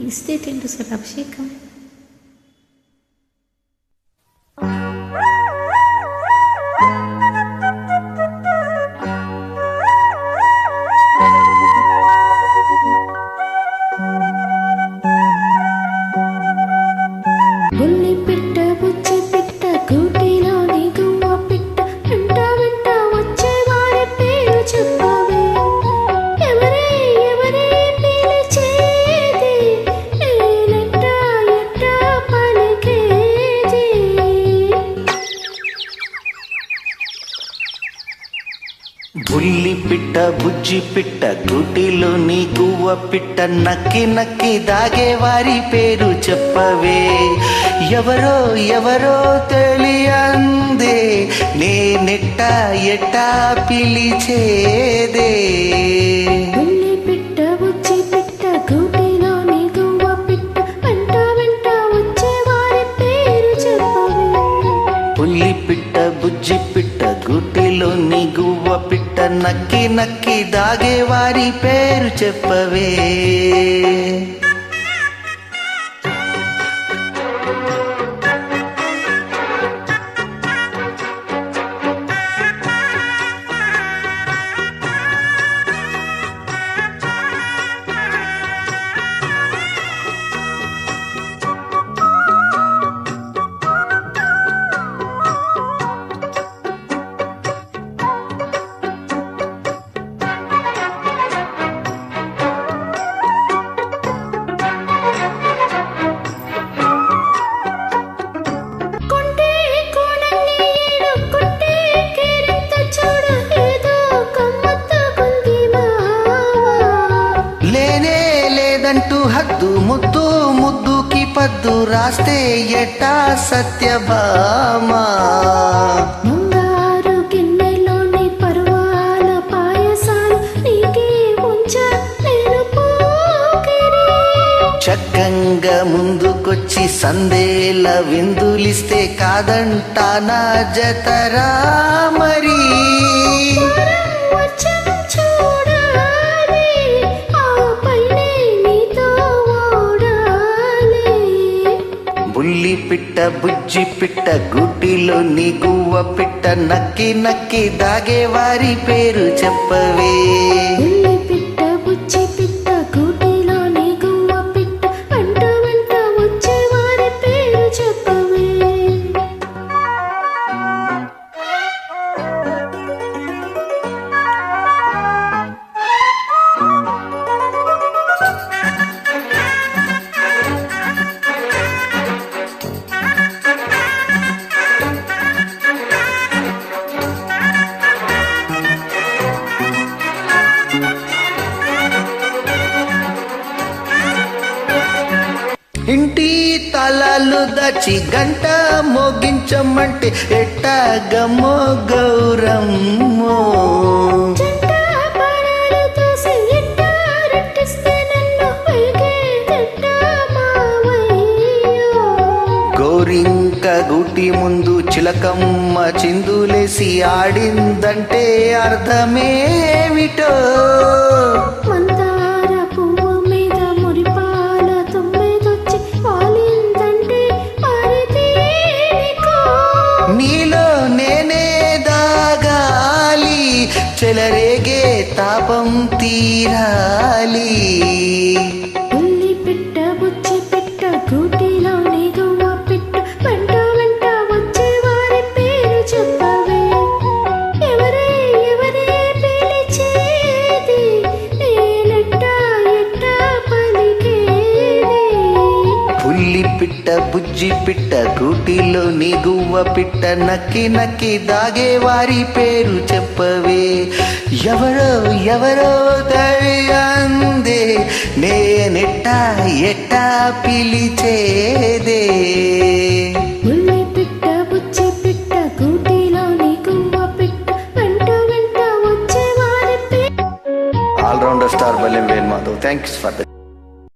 ఇస్తే తింటూ సార్ అభిషేకం. బుల్లి పిట్ట బుజ్జి పిట్ట గూటిలోని గువ్వ పిట్ట నక్కి నక్కి దాగేవారి పేరు చెప్పవే. ఎవరో ఎవరో తెలియందే నేనెట్ట ఎట్టా పిలిచేదే. బుల్లి పిట్ట బుజ్జి పిట్ట గూటిలోని గువ్వ పిట్ట వెంట వెంట వచ్చేవారి పేరు చెప్పవే. బుల్లి పిట్ట బుజ్జి పిట్ట గూటిలోని గువ్వ పిట్ట నక్కి నక్కి దాగేవారి పేరు చెప్పవే. లేదంటూ హద్దు ముద్దు ముద్దుకి పద్దు రాస్తే ఎట్టా సత్యభామా. బంగారు గిన్నెలోని పర్వాల పాయసాలు నీకే ఉంచా నేను పోకిరి. చక్కంగా ముందుకొచ్చి సందేల విందులిస్తే కాదంటానా జతరా మరి. బుల్లి పిట్ట బుజ్జి పిట్ట గుడ్డిలోని గువ్వ పిట్ట నక్కి నక్కి దాగేవారి పేరు చెప్పవే. బుల్లి పిట్ట బుజ్జి పిట్ట గూటిలోని గువ్వ పిట్ట వెంట వెంట వచ్చేవారి పేరు చెప్పవే. ఇంటి తాళాలు దాచి గంట మోగించమంటే ఎట్టాగమ్మో గౌరమ్మో. గోరింక గూటి ముందు చిలకమ్మ చిందులేసి ఆడిందంటే అర్థమేమిటో. నీలో నేనే దాగాలి చెలరేగే తాపం తీరాలి. బుల్లి పిట్ట బుజ్జి పిట్ట గూటిలోని గువ్వ పిట్ట వెంట వెంట వచ్చేవారి పేరు చెప్పవే. ఎవరే ఎవరే పిలిచేది నేనెట్ట ఎట్ట పలికేది. బుల్లి పిట్ట బుజ్జి పిట్ట గూటిలోని గువ్వ పిట్ట నక్కి నక్కి దాగేవారి పేరు చెప్పవే. ఎవరో ఎవరో తెలియందే నేనెట్టా ఎట్టా పిలిచేదే. బుల్లి పిట్ట బుజ్జి పిట్ట గూటిలోని గువ్వ పిట్ట వెంట వెంట వచ్చేవారి పేరు. All-rounder star Ballem Venu Madhav. Thanks for the